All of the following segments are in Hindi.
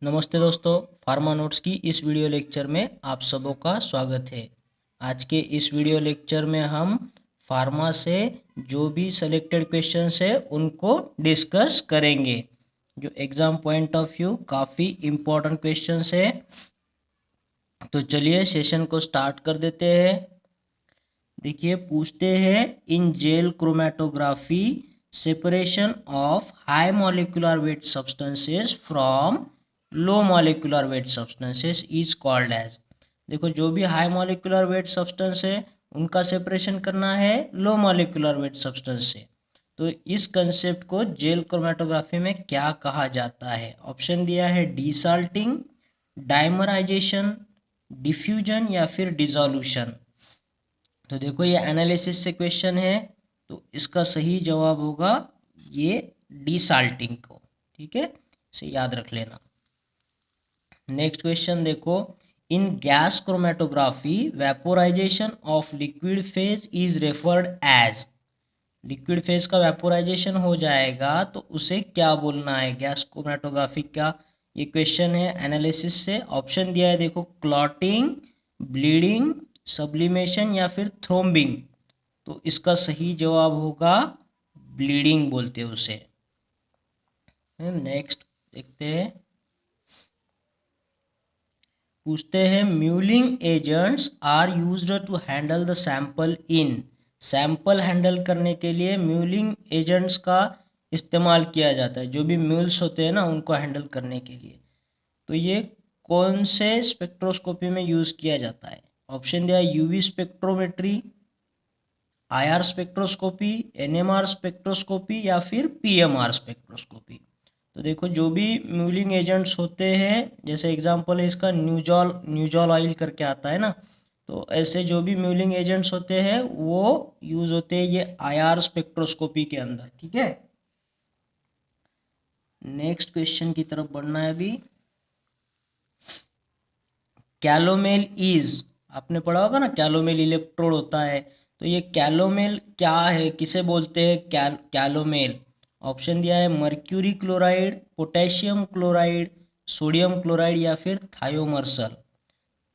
नमस्ते दोस्तों, फार्मा नोट्स की इस वीडियो लेक्चर में आप सबों का स्वागत है। आज के इस वीडियो लेक्चर में हम फार्मा से जो भी सेलेक्टेड क्वेश्चंस है उनको डिस्कस करेंगे, जो एग्ज़ाम पॉइंट ऑफ व्यू काफ़ी इम्पोर्टेंट क्वेश्चंस है। तो चलिए सेशन को स्टार्ट कर देते हैं। देखिए, पूछते हैं in gel chromatography separation of high molecular weight substances from low molecular weight substances is called as. देखो, जो भी हाई मॉलिक्यूलर वेट सब्सटेंस है उनका सेपरेशन करना है लो मॉलिक्यूलर वेट सब्सटेंस से। तो इस कंसेप्ट को जेल क्रोमेटोग्राफी में क्या कहा जाता है? ऑप्शन दिया है डीसाल्टिंग, डाइमराइजेशन, डिफ्यूजन या फिर डिसोल्यूशन। तो देखो, ये एनालिसिस से क्वेश्चन है, तो इसका सही जवाब होगा ये डीसाल्टिंग को। ठीक है, इसे याद रख लेना। नेक्स्ट क्वेश्चन देखो, in gas chromatography vaporisation of liquid phase is referred as. Liquid phase का वेपोराइजेशन हो जाएगा तो उसे क्या बोलना है? गैस क्रोमेटोग्राफी का ये क्वेश्चन है एनालिसिस से। ऑप्शन दिया है देखो, क्लॉटिंग, ब्लीडिंग, सब्लिमेशन या फिर थ्रोम्बिंग। तो इसका सही जवाब होगा ब्लीडिंग बोलते हैं उसे। नेक्स्ट देखते हैं, पूछते हैं mulling agents are used to handle the sample in. Sample handle करने के लिए म्यूलिंग एजेंट्स का इस्तेमाल किया जाता है। जो भी म्यूल्स होते हैं ना, उनको हैंडल करने के लिए। तो ये कौन से स्पेक्ट्रोस्कोपी में यूज़ किया जाता है? ऑप्शन दिया है UV spectrometry, IR spectroscopy, NMR spectroscopy या फिर पीएमआर स्पेक्ट्रोस्कोपी। तो देखो, जो भी म्यूलिंग एजेंट्स होते हैं, जैसे एग्जांपल है इसका न्यूजॉल, न्यूजॉल ऑयल करके आता है ना, तो ऐसे जो भी म्यूलिंग एजेंट्स होते हैं वो यूज होते हैं ये आईआर स्पेक्ट्रोस्कोपी के अंदर। ठीक है, नेक्स्ट क्वेश्चन की तरफ बढ़ना है अभी। कैलोमेल इज, आपने पढ़ा होगा ना, कैलोमेल इलेक्ट्रोड होता है। तो ये कैलोमेल क्या है, किसे बोलते हैं कैलोमेल? ऑप्शन दिया है mercury chloride, potassium chloride, sodium chloride या फिर थायोमर्सल।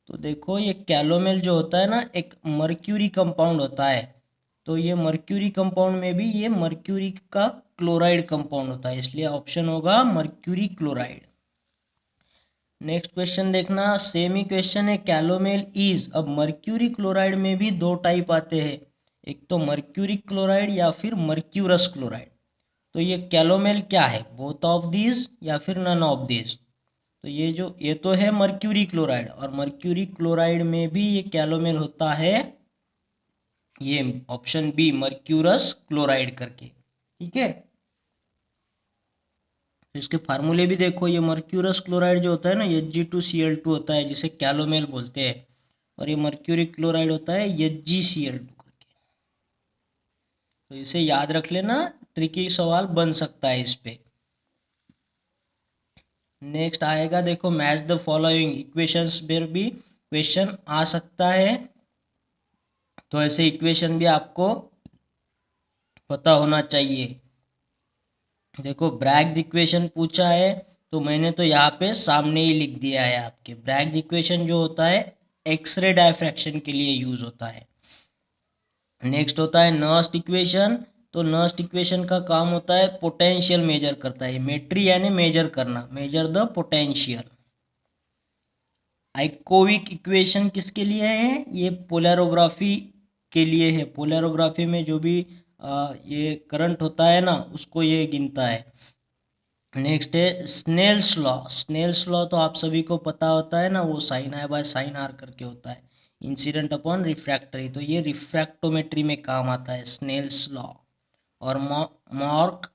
तो देखो, ये कैलोमेल जो होता है ना, एक मर्क्यूरी कंपाउंड होता है। तो ये मर्क्यूरी कंपाउंड में भी ये मर्क्यूरी का क्लोराइड कंपाउंड होता है, इसलिए ऑप्शन होगा मर्क्यूरी क्लोराइड। नेक्स्ट क्वेश्चन देखना, सेम ही क्वेश्चन है, कैलोमेल इज। अब मर्क्यूरी क्लोराइड में भी दो टाइप आते हैं, एक तो मर्क्यूरी क्लोराइड या फिर मर्क्यूरस क्लोराइड। तो ये कैलोमेल क्या है? बोथ ऑफ दीज या फिर नन ऑफ दीज? तो ये तो है मर्क्यूरी क्लोराइड, और मर्क्यूरी क्लोराइड में भी ये कैलोमेल होता है, ये ऑप्शन बी मर्क्यूरस क्लोराइड करके। ठीक है, तो इसके फार्मूले भी देखो, ये मर्क्यूरस क्लोराइड जो होता है ना, Hg2Cl2 होता है, जिसे कैलोमेल बोलते हैं। और ये मर्क्यूरी क्लोराइड होता है HgCl2 करके। तो इसे याद रख लेना, ट्रिकी सवाल बन सकता है इस पे। नेक्स्ट आएगा देखो, मैच द फॉलोइंग इक्वेशंस पर भी क्वेश्चन आ सकता है। तो ऐसे इक्वेशन भी आपको पता होना चाहिए। देखो, ब्रैग्स इक्वेशन पूछा है, तो मैंने तो यहाँ पे सामने ही लिख दिया है आपके। ब्रैग्स इक्वेशन जो होता है एक्सरे डायफ्रैक्शन के लिए यूज होता है। नेक्स्ट होता है नर्स्ट इक्वेशन। तो नर्स्ट इक्वेशन का काम होता है पोटेंशियल मेजर करता है, मेट्री यानी मेजर करना, मेजर द पोटेंशियल। आइकोविक इक्वेशन किसके लिए है? ये पोलैरोग्राफी के लिए है। पोलैरोग्राफी में जो भी ये करंट होता है ना, उसको ये गिनता है। नेक्स्ट है स्नेल्स लॉ। स्नेल्स लॉ तो आप सभी को पता होता है ना, वो sine i by sine r करके होता है, इंसिडेंट अपॉन रिफ्रैक्टरी। तो ये रिफ्रैक्टोमेट्री में काम आता है स्नेल्स लॉ। और मॉर्क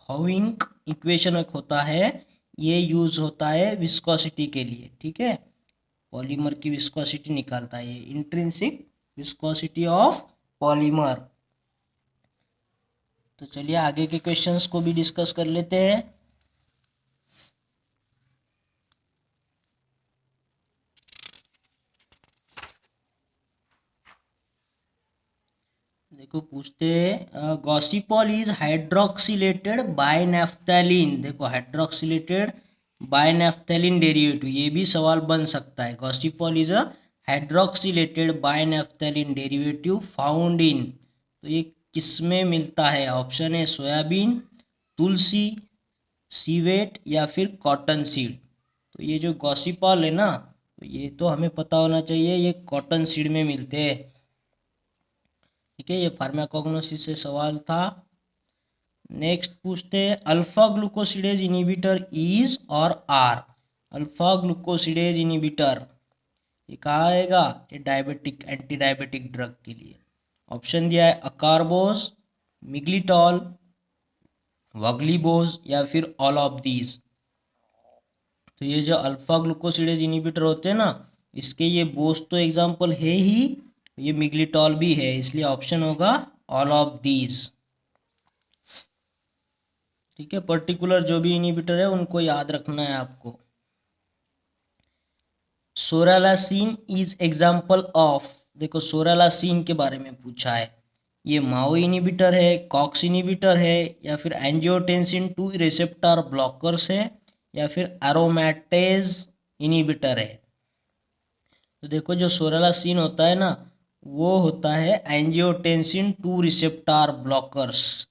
हॉविंक इक्वेशन एक होता है, ये यूज होता है विस्कोसिटी के लिए। ठीक है, पॉलीमर की विस्कोसिटी निकालता है ये, इंट्रिंसिक विस्कोसिटी ऑफ पॉलीमर। तो चलिए आगे के क्वेश्चंस को भी डिस्कस कर लेते हैं। देखो, पूछते हैं गॉसिपॉल इज हाइड्रोक्सिलेटेड बाय नैफ्थैलीन। देखो, हाइड्रोक्सिलेटेड बाय नैफ्थेलिन डेरिवेटिव, ये भी सवाल बन सकता है। Gossypol is a hydroxylated binaphthalene derivative found in, तो ये किसमें मिलता है? ऑप्शन है सोयाबीन, तुलसी, सीवेट या फिर कॉटन सीड। तो ये जो गॉसिपॉल है ना, तो ये तो हमें पता होना चाहिए, ये कॉटन सीड में मिलते हैं। ठीक है, ये फार्माकोग्नोसिस से सवाल था। नेक्स्ट पूछते हैं, अल्फा ग्लूकोसिडेज इनिबिटर इज और आर। अल्फा ग्लूकोसिडेज इनिबिटर ये कहाँ आएगा? ये डायबिटिक, एंटी डायबिटिक ड्रग के लिए। ऑप्शन दिया है अकारबोस, मिग्लिटॉल, वग्लीबोस या फिर ऑल ऑफ दीज। तो ये जो अल्फा ग्लूकोसिडेज इनिबिटर होते हैं ना, इसके ये बोस तो एग्जाम्पल है ही, ये मिग्लिटॉल भी है, इसलिए ऑप्शन होगा ऑल ऑफ दीज। ठीक है, पर्टिकुलर जो भी इनिबिटर है उनको याद रखना है आपको। सोरालासिन इज एग्जाम्पल ऑफ, देखो सोरालासिन के बारे में पूछा है, ये माओ इनिबिटर है, कॉक्स इनिबिटर है या फिर एंजियोटेंसिन 2 रिसेप्टर ब्लॉकर्स है या फिर एरोमेटेज इनिबिटर है। तो देखो जो सोरालासिन होता है ना, वो होता है एंजियोटेंसिन 2 रिसेप्टर ब्लॉकर्स।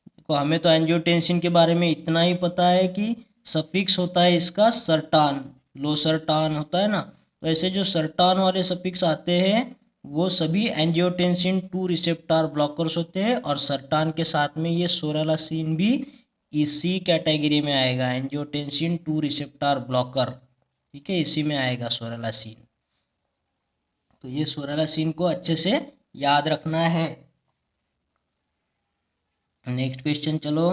देखो हमें तो एंजियोटेंसिन के बारे में इतना ही पता है कि सफिक्स होता है इसका सर्टान, लो सर्टान होता है ना, तो ऐसे जो सर्टान वाले सफिक्स आते हैं वो सभी एंजियोटेंसिन 2 रिसेप्टर ब्लॉकर्स होते हैं, और सर्टान के साथ में ये सोरालासिन भी इसी कैटेगरी में आएगा, एंजियोटेंसिन 2 रिसेप्टर ब्लॉकर। ठीक है, इसी में आएगा सोरालासिन। तो ये सोरालासिन को अच्छे से याद रखना है। नेक्स्ट क्वेश्चन चलो,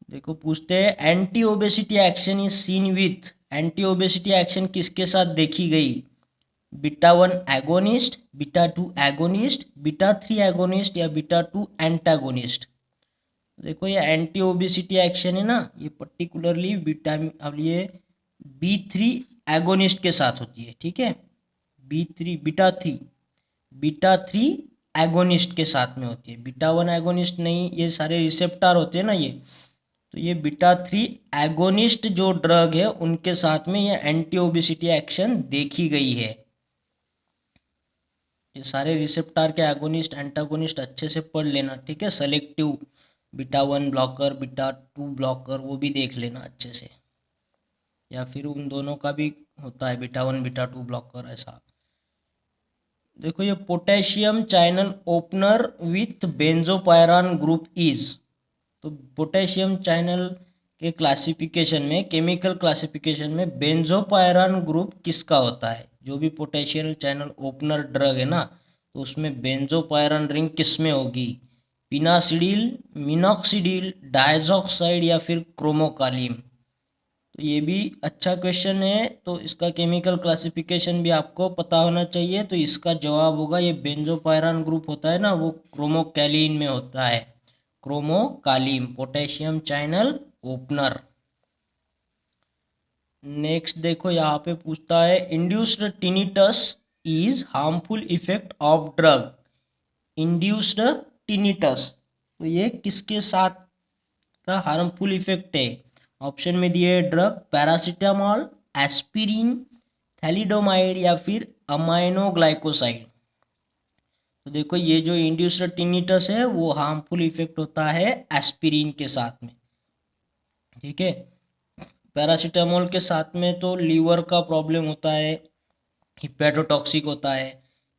देखो पूछते हैं, anti obesity action is seen with, anti obesity action किसके साथ देखी गई? Beta 1 agonist, beta 2 agonist, beta 3 agonist या बीटा 2 एंटागोनिस्ट। देखो ये एंटी ओबेसिटी एक्शन है ना, ये पर्टिकुलरली विटामिन, अब ये B3 एगोनिस्ट के साथ होती है। ठीक है, B3 बीटा थ्री एगोनिस्ट के साथ में होती है, बीटा 1 एगोनिस्ट नहीं, ये सारे रिसेप्टर होते हैं ना ये, तो ये बीटा 3 एगोनिस्ट जो ड्रग है उनके साथ में ये एंटी ओबेसिटी एक्शन देखी गई है। ये सारे रिसेप्टर के एगोनिस्ट एंटागोनिस्ट अच्छे से पढ़ लेना। ठीक है, selective beta 1 blocker, beta 2 blocker, वो भी देख लेना अच्छे से, या फिर उन दोनों का भी होता है, बीटा 1 बीटा 2 ब्लॉकर ऐसा। देखो ये potassium channel opener with benzopyran group is, तो पोटेशियम चैनल के क्लासिफिकेशन में, केमिकल क्लासिफिकेशन में बेंजोपायरान ग्रुप किसका होता है? जो भी पोटेशियम चैनल ओपनर ड्रग है ना, तो उसमें बेंजोपायरान रिंग किस में होगी? पिनासिडिल, मिनॉक्सिडिल, डायजॉक्साइड या फिर क्रोमोकालिम। तो ये भी अच्छा क्वेश्चन है, तो इसका केमिकल क्लासिफिकेशन भी आपको पता होना चाहिए। तो इसका जवाब होगा, ये बेंजोपायरान ग्रुप होता है ना, वो क्रोमोकैलिन में होता है, क्रोमोकालिम, पोटेशियम चैनल ओपनर। नेक्स्ट देखो यहाँ पे पूछता है, induced tinnitus is harmful effect of drug, induced tinnitus, तो ये किसके साथ का हार्मफुल इफेक्ट है? ऑप्शन में दिए ड्रग पैरासीटामोल, एस्पिरिन, थैलिडोमाइड या फिर अमाइनोग्लाइकोसाइड। तो देखो ये जो इंड्यूस्ड टिनिटस है वो हार्मफुल इफेक्ट होता है एस्पिरिन के साथ में। ठीक है, पैरासीटामोल के साथ में तो लीवर का प्रॉब्लम होता है, हिपैटोटॉक्सिक होता है,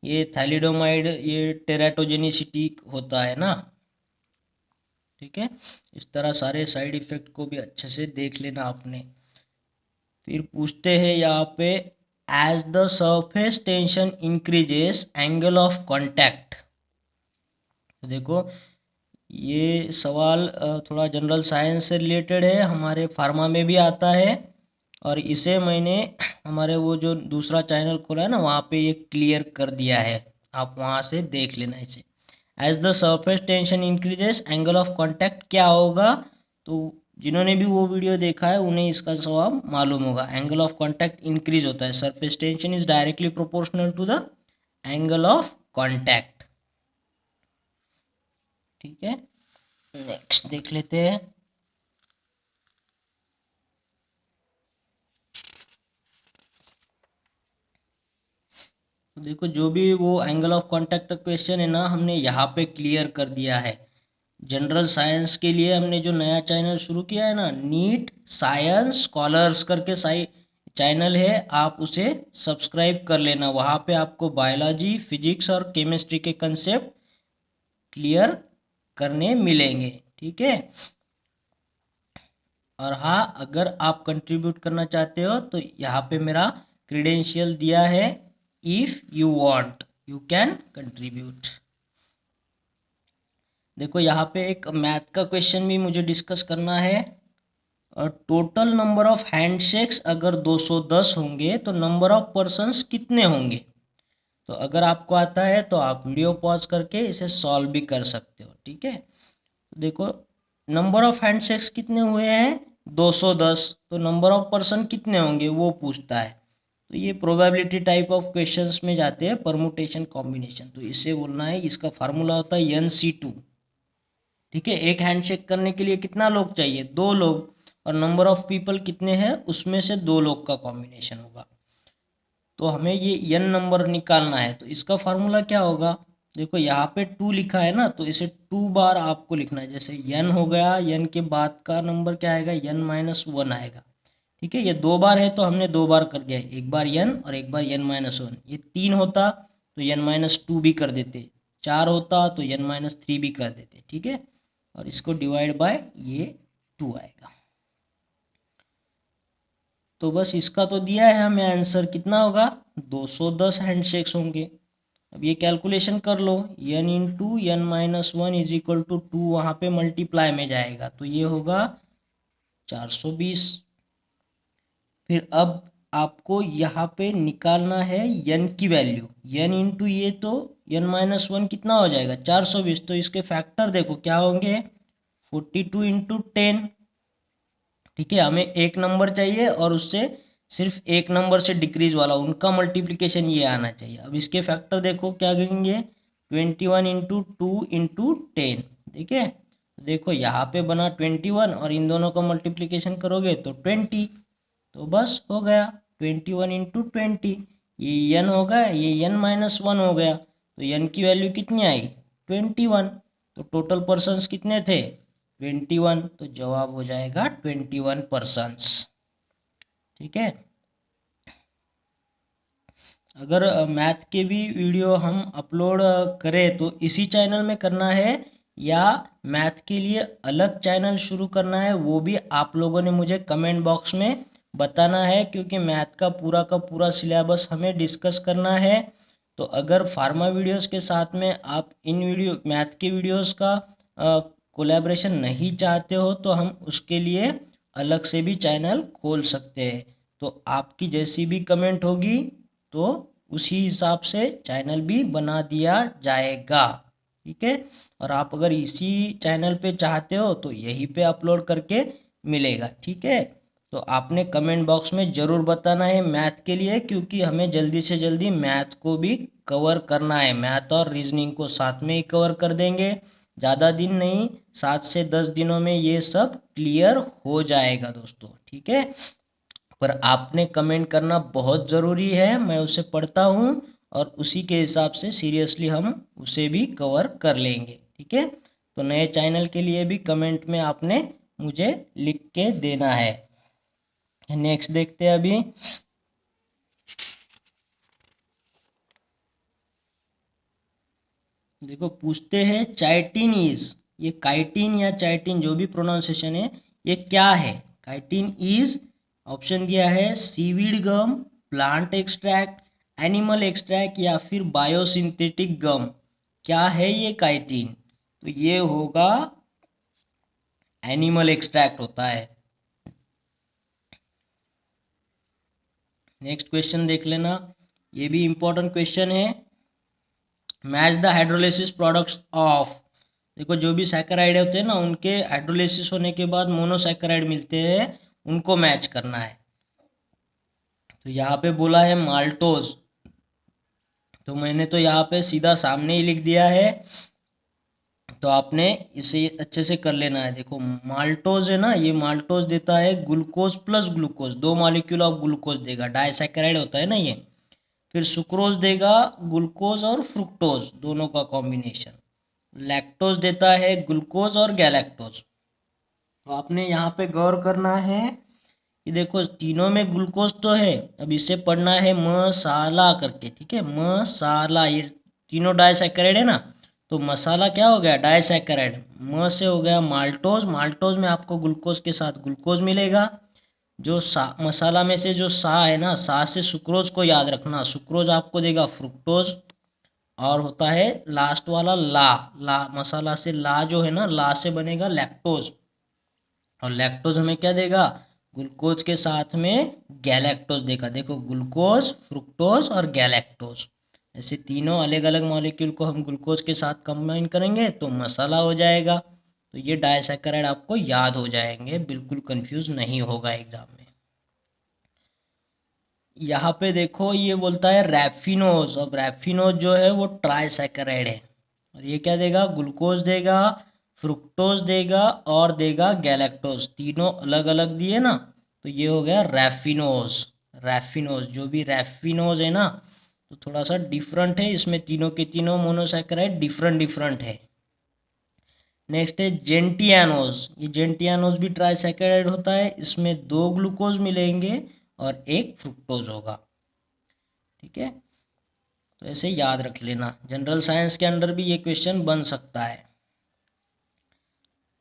ये थैलिडोमाइड ये टेराटोजेनिसिटी होता है ना। ठीक है, इस तरह सारे साइड इफेक्ट को भी अच्छे से देख लेना आपने। फिर पूछते हैं यहाँ पे, as the surface tension increases angle of contact. तो देखो ये सवाल थोड़ा जनरल साइंस से रिलेटेड है, हमारे फार्मा में भी आता है, और इसे मैंने हमारे वो जो दूसरा चैनल खोला है ना वहाँ पे ये क्लियर कर दिया है, आप वहाँ से देख लेना इसे। As the surface tension increases angle of contact क्या होगा? तो जिन्होंने भी वो वीडियो देखा है उन्हें इसका जवाब मालूम होगा, एंगल ऑफ कांटेक्ट इंक्रीज होता है, surface tension is directly proportional to the angle of contact. ठीक है, नेक्स्ट देख लेते हैं, तो देखो जो भी वो एंगल ऑफ कांटेक्ट क्वेश्चन है ना, हमने यहाँ पे क्लियर कर दिया है। जनरल साइंस के लिए हमने जो नया चैनल शुरू किया है ना, नीट साइंस स्कॉलर्स करके चैनल है, आप उसे सब्सक्राइब कर लेना। वहाँ पे आपको बायोलॉजी, फिजिक्स और केमिस्ट्री के कंसेप्ट क्लियर करने मिलेंगे, ठीक है। और हाँ, अगर आप कंट्रीब्यूट करना चाहते हो तो यहाँ पे मेरा क्रीडेंशियल दिया है, if you want you can contribute. देखो यहाँ पे एक मैथ का क्वेश्चन भी मुझे डिस्कस करना है। और टोटल नंबर ऑफ हैंडशेक्स अगर 210 होंगे तो नंबर ऑफ पर्सन्स कितने होंगे। तो अगर आपको आता है तो आप वीडियो पॉज करके इसे सॉल्व भी कर सकते हो, ठीक है। देखो नंबर ऑफ हैंडशेक्स कितने हुए हैं, 210। तो नंबर ऑफ पर्सन कितने होंगे वो पूछता है। तो ये प्रोबेबिलिटी टाइप ऑफ क्वेश्चंस में जाते हैं, परमुटेशन कॉम्बिनेशन। तो इसे बोलना है, इसका फार्मूला होता है NC2, ठीक है। एक हैंडशेक करने के लिए कितना लोग चाहिए, 2 लोग। और नंबर ऑफ पीपल कितने हैं, उसमें से 2 लोग का कॉम्बिनेशन होगा। तो हमें ये n नंबर निकालना है। तो इसका फार्मूला क्या होगा, देखो यहाँ पे 2 लिखा है ना, तो इसे 2 बार आपको लिखना है। जैसे n हो गया, n के बाद का नंबर क्या आएगा, n-1 आएगा, ठीक है। ये 2 बार है तो हमने 2 बार कर दिया है, एक बार n और एक बार n-1। ये 3 होता तो n-2 भी कर देते, 4 होता तो n-3 भी कर देते, ठीक है। और इसको डिवाइड बाय ये 2 आएगा। तो बस इसका तो दिया है हमें आंसर, कितना होगा, 210 हैंडशेक्स होंगे। अब ये कैलकुलेशन कर लो, n into n-1 is equal to 2, वहाँ पे मल्टीप्लाई में जाएगा तो ये होगा 420। फिर अब आपको यहाँ पे निकालना है n की वैल्यू, n इंटू ये तो n-1 कितना हो जाएगा, 420। तो इसके फैक्टर देखो क्या होंगे, 42 इंटू 10, ठीक है। हमें एक नंबर चाहिए और उससे सिर्फ एक नंबर से डिक्रीज वाला, उनका मल्टीप्लिकेशन ये आना चाहिए। अब इसके फैक्टर देखो क्या करेंगे, 21 इंटू 2 इंटू 10, ठीक है। देखो यहाँ पे बना 21 और इन दोनों का मल्टीप्लिकेशन करोगे तो 20। तो बस हो गया 21 इंटू 20। ये n हो गया, ये n-1 हो गया। तो n की वैल्यू कितनी आई, 21। तो टोटल पर्सन्स कितने थे, 21। तो जवाब हो जाएगा 21 पर्सन्स, ठीक है। अगर मैथ के भी वीडियो हम अपलोड करें तो इसी चैनल में करना है या मैथ के लिए अलग चैनल शुरू करना है, वो भी आप लोगों ने मुझे कमेंट बॉक्स में बताना है, क्योंकि मैथ का पूरा सिलेबस हमें डिस्कस करना है। तो अगर फार्मा वीडियोस के साथ में आप इन वीडियो मैथ के वीडियोस का कोलैबोरेशन नहीं चाहते हो तो हम उसके लिए अलग से भी चैनल खोल सकते हैं। तो आपकी जैसी भी कमेंट होगी तो उसी हिसाब से चैनल भी बना दिया जाएगा, ठीक है। और आप अगर इसी चैनल पे चाहते हो तो यहीं पे अपलोड करके मिलेगा, ठीक है। तो आपने कमेंट बॉक्स में ज़रूर बताना है मैथ के लिए, क्योंकि हमें जल्दी से जल्दी मैथ को भी कवर करना है। मैथ और रीजनिंग को साथ में ही कवर कर देंगे, ज़्यादा दिन नहीं, 7 से 10 दिनों में ये सब क्लियर हो जाएगा दोस्तों, ठीक है। पर आपने कमेंट करना बहुत ज़रूरी है, मैं उसे पढ़ता हूँ और उसी के हिसाब से सीरियसली हम उसे भी कवर कर लेंगे, ठीक है। तो नए चैनल के लिए भी कमेंट में आपने मुझे लिख के देना है। नेक्स्ट देखते हैं अभी। देखो पूछते हैं चाइटिन इज, ये काइटिन या चाइटिन जो भी प्रोनाउंसिएशन है ये क्या है। काइटिन इज, ऑप्शन दिया है सीवीड गम, प्लांट एक्सट्रैक्ट, एनिमल एक्सट्रैक्ट या फिर बायोसिंथेटिक गम। क्या है ये काइटिन, तो ये होगा एनिमल एक्सट्रैक्ट होता है। नेक्स्ट क्वेश्चन देख लेना, ये भी इंपॉर्टेंट क्वेश्चन है। Match the hydrolysis products of, देखो जो भी सैकराइड होते हैं ना उनके हाइड्रोलिसिस होने के बाद मोनोसैकराइड मिलते हैं, उनको मैच करना है। तो यहाँ पे बोला है माल्टोज, तो मैंने तो यहाँ पे सीधा सामने ही लिख दिया है, तो आपने इसे अच्छे से कर लेना है। देखो माल्टोज है ना, ये माल्टोज देता है glucose plus glucose, 2 molecule of glucose देगा, डाइसैकराइड होता है ना ये। फिर सुक्रोज देगा ग्लूकोज और फ्रुक्टोज दोनों का कॉम्बिनेशन। लैक्टोज देता है ग्लूकोज और गैलेक्टोज। तो आपने यहाँ पे गौर करना है कि देखो तीनों में ग्लूकोज तो है। अब इसे पढ़ना है मसाला करके, ठीक है, मसाला, ये तीनों डाइसैकेराइड है ना, तो मसाला क्या हो गया, डाइसैकेराइड। म से हो गया माल्टोज, माल्टोज में आपको ग्लूकोज के साथ ग्लूकोज मिलेगा। जो सा मसाला में से जो सा है ना, सा से सुक्रोज को याद रखना, सुक्रोज आपको देगा फ्रुक्टोज। और होता है लास्ट वाला ला, ला मसाला से ला जो है ना, ला से बनेगा लैक्टोज। और लैक्टोज हमें क्या देगा, ग्लूकोज के साथ में गैलेक्टोज देगा। देखो ग्लूकोज, फ्रुक्टोज और गैलेक्टोज, ऐसे तीनों अलग अलग मॉलिक्यूल को हम ग्लूकोज के साथ कंबाइन करेंगे तो मसाला हो जाएगा। तो ये डाइसैकेराइड आपको याद हो जाएंगे, बिल्कुल कंफ्यूज नहीं होगा एग्जाम में। यहाँ पे देखो ये बोलता है रैफिनोज। अब रैफिनोज जो है वो ट्राइसैकेराइड है, और ये क्या देगा, ग्लूकोज देगा, फ्रुक्टोज देगा और देगा गैलेक्टोज, तीनों अलग अलग दिए ना, तो ये हो गया रैफिनोज। रैफिनोज जो भी रैफिनोज है ना, तो थोड़ा सा डिफरेंट है, इसमें तीनों के तीनों मोनोसैकेराइड डिफरेंट डिफरेंट है। नेक्स्ट है जेंटियानोज। ये जेंटियानोज भी ट्राइसैकेराइड होता है, इसमें 2 ग्लूकोज मिलेंगे और 1 फ्रुक्टोज होगा, ठीक है। तो ऐसे याद रख लेना, जनरल साइंस के अंदर भी ये क्वेश्चन बन सकता है।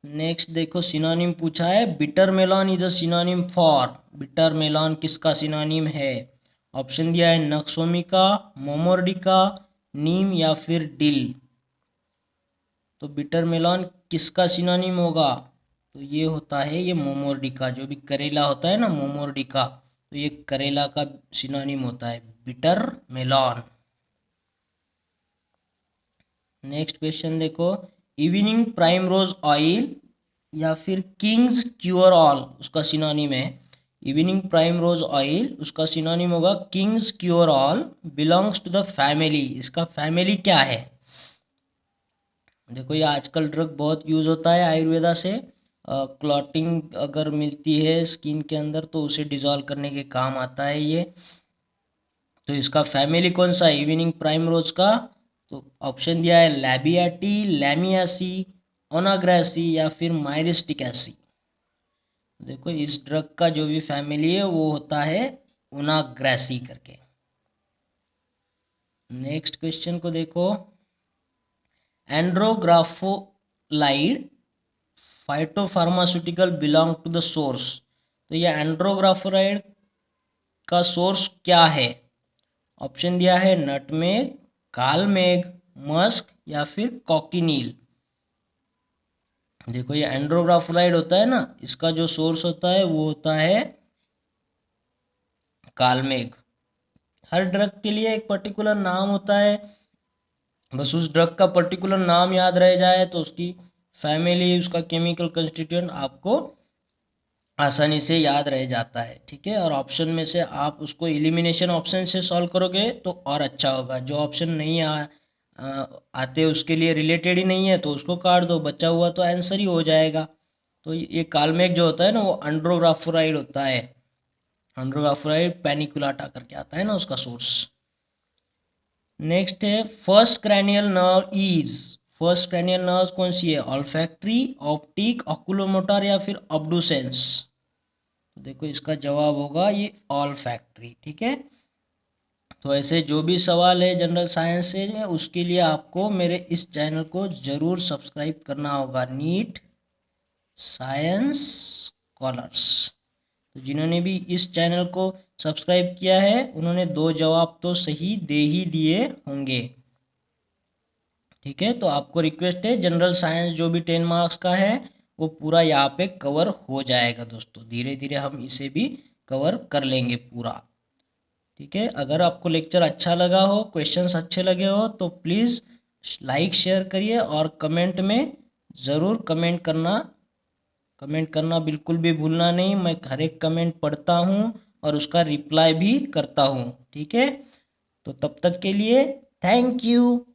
नेक्स्ट देखो सिनोनिम पूछा है, bitter melon is a synonym for. Bitter melon किसका सिनोनिम है? ऑप्शन दिया है नक्सोमिका, मोमोर्डिका, नीम या फिर डिल। तो बिटर मेलॉन किसका सिनोनिम होगा? तो ये होता है ये मोमोर्डिका, जो भी करेला होता है ना मोमोर्डिका, तो ये करेला का सिनोनिम होता है बिटर मेलॉन। नेक्स्ट क्वेश्चन देखो, इवनिंग प्राइम रोज ऑयल या फिर किंग्स क्योर ऑल उसका सिनोनिम है। इवनिंग प्राइम रोज ऑयल उसका सिनोनिम होगा king's cure all, belongs to the family. इसका फैमिली क्या है? देखो ये आजकल ड्रग बहुत यूज़ होता है आयुर्वेदा से, क्लॉटिंग अगर मिलती है स्किन के अंदर तो उसे डिजॉल्व करने के काम आता है ये। तो इसका फैमिली कौन सा है इवनिंग प्राइम रोज का? तो ऑप्शन दिया है लैबियाटी, लैमियासी, ओनाग्रेसी या फिर माइरिस्टिकैसी। देखो इस ड्रग का जो भी फैमिली है वो होता है ओनाग्रेसी करके। नेक्स्ट क्वेश्चन को देखो, एंड्रोग्राफोलाइड फाइटोफार्मास्यूटिकल बिलोंग टू द सोर्स। तो ये एंड्रोग्राफोलाइड का सोर्स क्या है? ऑप्शन दिया है नटमेग, कालमेग, मस्क या फिर कॉकिनील। देखो ये एंड्रोग्राफोलाइड होता है ना, इसका जो सोर्स होता है वो होता है कालमेग। हर ड्रग के लिए एक पर्टिकुलर नाम होता है, बस उस ड्रग का पर्टिकुलर नाम याद रह जाए तो उसकी फैमिली, उसका केमिकल कंस्टिट्यूएंट आपको आसानी से याद रह जाता है, ठीक है। और ऑप्शन में से आप उसको एलिमिनेशन ऑप्शन से सॉल्व करोगे तो और अच्छा होगा। जो ऑप्शन नहीं आते उसके लिए रिलेटेड ही नहीं है तो उसको काट दो, बचा हुआ तो आंसर ही हो जाएगा। तो ये कालमेग जो होता है ना वो एंड्रोग्राफोराइड होता है, एंड्रोग्राफोराइड पैनिकुलाटा करके आता है ना उसका सोर्स। नेक्स्ट है first cranial nerve is. First cranial nerve कौन सी है? ऑल्फैक्टरी, ऑप्टिक, ऑक्यूलोमोटर या फिर ऑब्डुसेंस। तो देखो इसका जवाब होगा ये ऑल्फैक्टरी, ठीक है। तो ऐसे जो भी सवाल है जनरल साइंस से है उसके लिए आपको मेरे इस चैनल को ज़रूर सब्सक्राइब करना होगा, नीट साइंस स्कॉलर्स। तो जिन्होंने भी इस चैनल को सब्सक्राइब किया है उन्होंने 2 जवाब तो सही दे ही दिए होंगे, ठीक है। तो आपको रिक्वेस्ट है जनरल साइंस जो भी 10 मार्क्स का है वो पूरा यहाँ पे कवर हो जाएगा दोस्तों, धीरे धीरे हम इसे भी कवर कर लेंगे पूरा, ठीक है। अगर आपको लेक्चर अच्छा लगा हो, क्वेश्चंस अच्छे लगे हो तो प्लीज़ लाइक शेयर करिए और कमेंट में ज़रूर कमेंट करना बिल्कुल भी भूलना नहीं। मैं हर एक कमेंट पढ़ता हूँ और उसका रिप्लाई भी करता हूँ, ठीक है। तो तब तक के लिए थैंक यू।